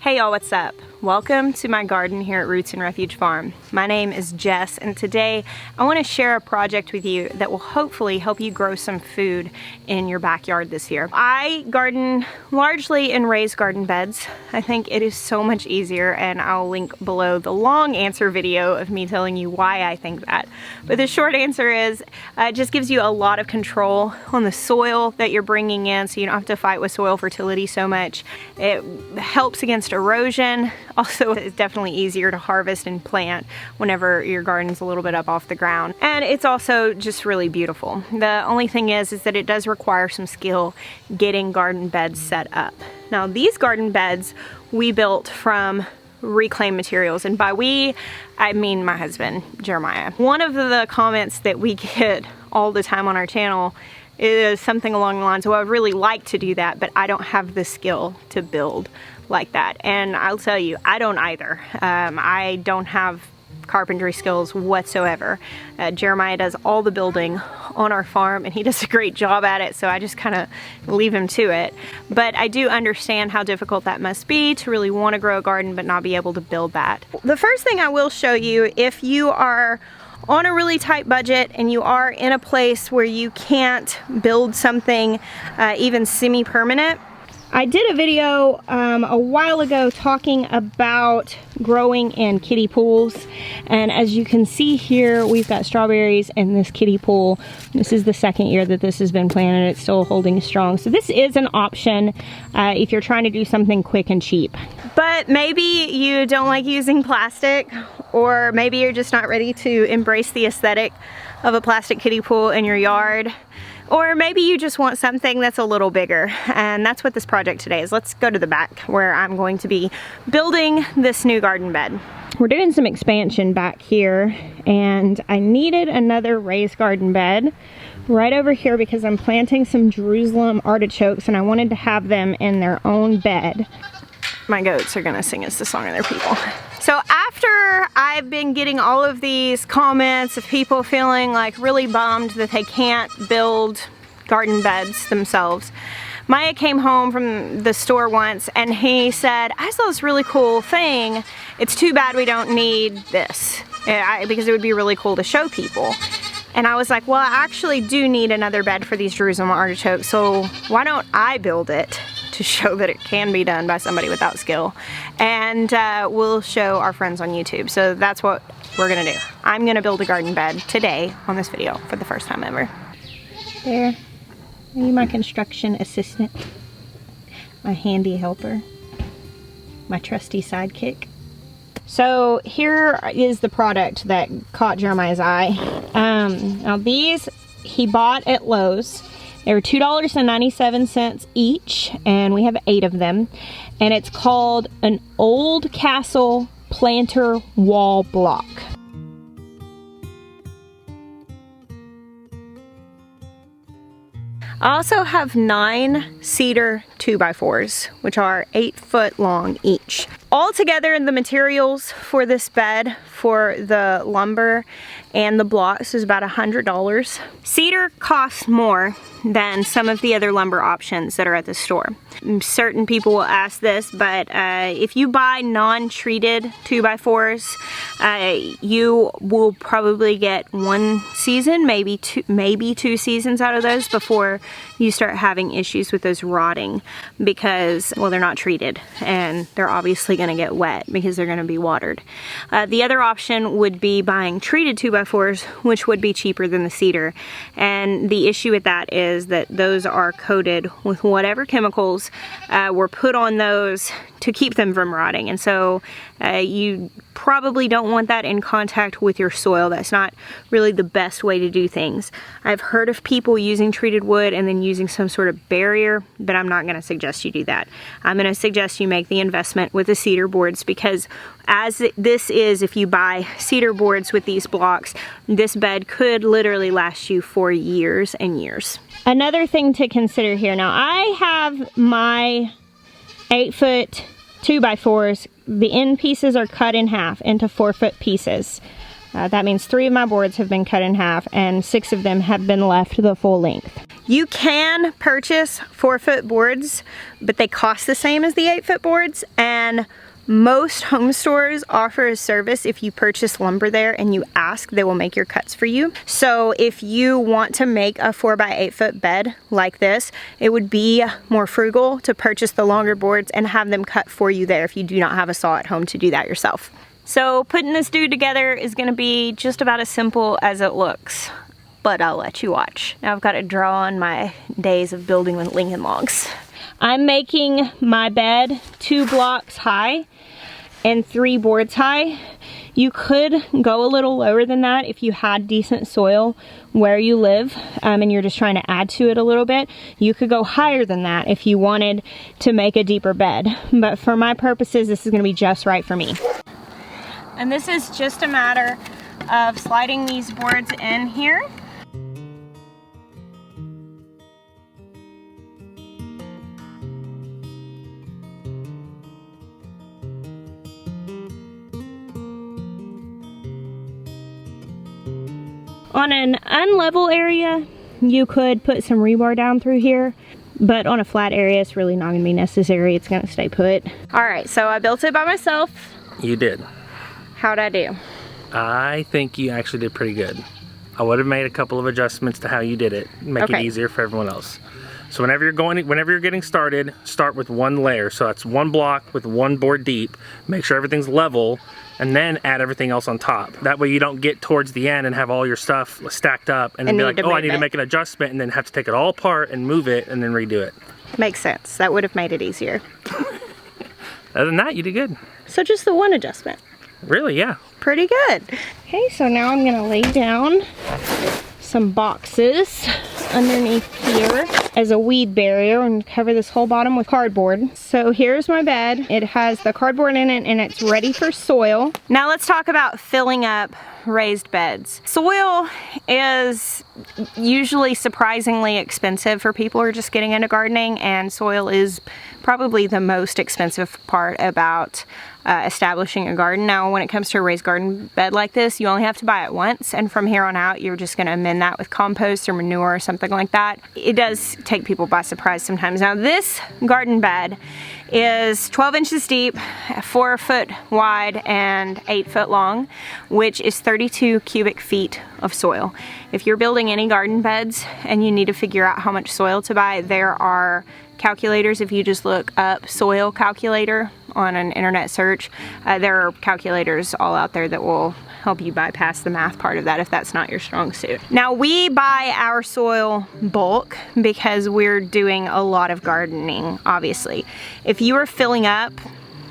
Hey y'all, what's up? Welcome to my garden here at Roots and Refuge Farm. My name is Jess, and today I want to share a project with you that will hopefully help you grow some food in your backyard this year. I garden largely in raised garden beds. I think it is so much easier, and I'll link below the long answer video of me telling you why I think that. But the short answer is it just gives you a lot of control on the soil that you're bringing in, so you don't have to fight with soil fertility so much. It helps against erosion. Also, it's definitely easier to harvest and plant whenever your garden's a little bit up off the ground. And it's also just really beautiful. The only thing is that it does require some skill getting garden beds set up. Now, these garden beds we built from reclaimed materials, and by we, I mean my husband, Jeremiah. One of the comments that we get all the time on our channel is something along the lines of, well, I'd really like to do that, but I don't have the skill to build like that. And I'll tell you, I don't either. I don't have carpentry skills whatsoever. Jeremiah does all the building on our farm, and he does a great job at it, so I just kind of leave him to it. But I do understand how difficult that must be to really want to grow a garden but not be able to build that. The first thing I will show you, if you are on a really tight budget and you are in a place where you can't build something even semi-permanent, I did a video a while ago talking about growing in kiddie pools, and as you can see here, we've got strawberries in this kiddie pool. This is the second year that this has been planted. It's still holding strong, so this is an option if you're trying to do something quick and cheap. But maybe you don't like using plastic, or maybe you're just not ready to embrace the aesthetic of a plastic kiddie pool in your yard. Or maybe you just want something that's a little bigger, and that's what this project today is. Let's go to the back where I'm going to be building this new garden bed. We're doing some expansion back here, and I needed another raised garden bed right over here because I'm planting some Jerusalem artichokes and I wanted to have them in their own bed. My goats are gonna sing us the song of their people. So after I've been getting all of these comments of people feeling like really bummed that they can't build garden beds themselves, Maya came home from the store once and he said, I saw this really cool thing. It's too bad we don't need this because it would be really cool to show people. And I was like, well, I actually do need another bed for these Jerusalem artichokes, so why don't I build it to show that it can be done by somebody without skill, and we'll show our friends on YouTube. So that's what we're gonna do. I'm gonna build a garden bed today on this video for the first time ever. There, are you my construction assistant? My handy helper? My trusty sidekick? So here is the product that caught Jeremiah's eye. Now these he bought at Lowe's. They were $2.97 each, and we have 8 of them. And it's called an Old Castle Planter Wall Block. I also have 9 cedar 2x4s, which are 8 foot long each. Altogether, the materials for this bed, for the lumber and the blocks, is about $100. Cedar costs more than some of the other lumber options that are at the store. Certain people will ask this, but if you buy non-treated 2x4s, you will probably get 1 season, maybe two seasons out of those before you start having issues with those rotting, because, well, they're not treated and they're obviously going to get wet because they're going to be watered. The other option would be buying treated 2x4s, which would be cheaper than the cedar, and the issue with that is that those are coated with whatever chemicals were put on those to keep them from rotting, and so you probably don't want that in contact with your soil. That's not really the best way to do things. I've heard of people using treated wood and then using some sort of barrier, but I'm not going to suggest you do that. I'm going to suggest you make the investment with the cedar boards, because as this is, if you buy cedar boards with these blocks, this bed could literally last you for years and years. Another thing to consider here, now I have my 8 foot 2x4s. The end pieces are cut in half into 4 foot pieces. That means 3 of my boards have been cut in half and 6 of them have been left the full length. You can purchase 4-foot boards, but they cost the same as the 8-foot boards, and most home stores offer a service. If you purchase lumber there and you ask, they will make your cuts for you. So if you want to make a 4x8 foot bed like this, it would be more frugal to purchase the longer boards and have them cut for you there if you do not have a saw at home to do that yourself. So putting this dude together is gonna be just about as simple as it looks, but I'll let you watch. Now I've got to draw on my days of building with Lincoln logs. I'm making my bed 2 blocks high and 3 boards high. You could go a little lower than that if you had decent soil where you live and you're just trying to add to it a little bit. You could go higher than that if you wanted to make a deeper bed. But for my purposes, this is gonna be just right for me. And this is just a matter of sliding these boards in here. On an unlevel area, you could put some rebar down through here, but on a flat area, it's really not gonna be necessary. It's gonna stay put. All right, so I built it by myself. You did. How'd I do? I think you actually did pretty good. I would have made a couple of adjustments to how you did it, make it easier for everyone else. So whenever you're getting started, start with 1 layer. So that's 1 block with 1 board deep. Make sure everything's level, and then add everything else on top. That way you don't get towards the end and have all your stuff stacked up and then be like, oh, I need to make an adjustment, and then have to take it all apart and move it and then redo it. Makes sense. That would have made it easier. Other than that, you did good. So just the 1 adjustment. Really, yeah. Pretty good. Okay, so now I'm gonna lay down some boxes underneath here as a weed barrier and cover this whole bottom with cardboard. So here's my bed. It has the cardboard in it and it's ready for soil. Now let's talk about filling up raised beds. Soil is usually surprisingly expensive for people who are just getting into gardening, and soil is probably the most expensive part about establishing a garden. Now when it comes to a raised garden bed like this, you only have to buy it once, and from here on out you're just going to amend that with compost or manure or something like that. It does take people by surprise sometimes. Now this garden bed is 12 inches deep, 4 foot wide, and 8 foot long, which is 32 cubic feet of soil. If you're building any garden beds and you need to figure out how much soil to buy, there are calculators. If you just look up soil calculator on an internet search, there are calculators all out there that will help you bypass the math part of that if that's not your strong suit. Now we buy our soil bulk because we're doing a lot of gardening, obviously. If you are filling up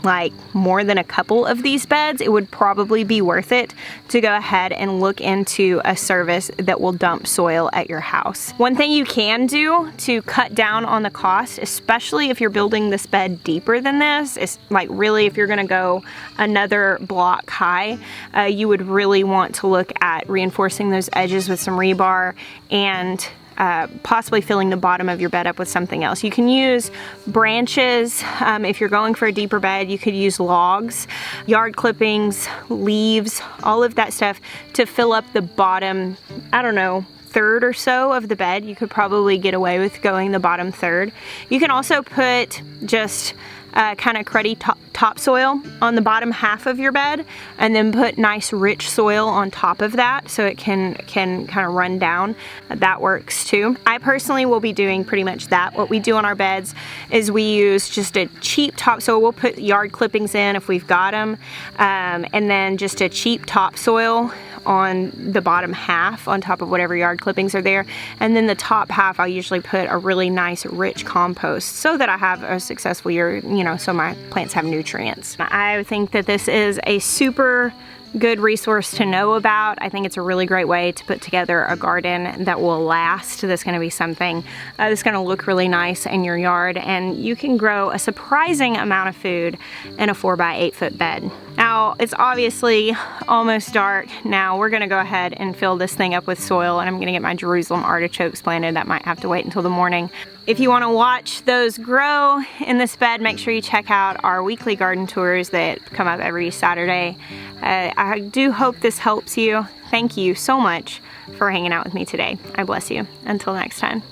like more than a couple of these beds, it would probably be worth it to go ahead and look into a service that will dump soil at your house. One thing you can do to cut down on the cost, especially if you're building this bed deeper than this, is like really if you're gonna go another block high, you would really want to look at reinforcing those edges with some rebar and possibly filling the bottom of your bed up with something else. You can use branches. If you're going for a deeper bed, you could use logs, yard clippings, leaves, all of that stuff to fill up the bottom, I don't know, third or so of the bed. You could probably get away with going the bottom third. You can also put just kind of cruddy topsoil on the bottom half of your bed, and then put nice rich soil on top of that so it can kind of run down. That works too. I personally will be doing pretty much that. What we do on our beds is we use just a cheap topsoil. We'll put yard clippings in if we've got them, and then just a cheap topsoil on the bottom half on top of whatever yard clippings are there, and then the top half I'll usually put a really nice rich compost so that I have a successful year, you know, so my plants have nutrients. I think that this is a super good resource to know about. I think it's a really great way to put together a garden that will last. That's going to be something that's going to look really nice in your yard, and you can grow a surprising amount of food in a 4x8 foot bed. Now it's obviously almost dark. Now we're going to go ahead and fill this thing up with soil, and I'm going to get my Jerusalem artichokes planted. That might have to wait until the morning. If you want to watch those grow in this bed, make sure you check out our weekly garden tours that come up every Saturday. I do hope this helps you. Thank you so much for hanging out with me today. I bless you. Until next time.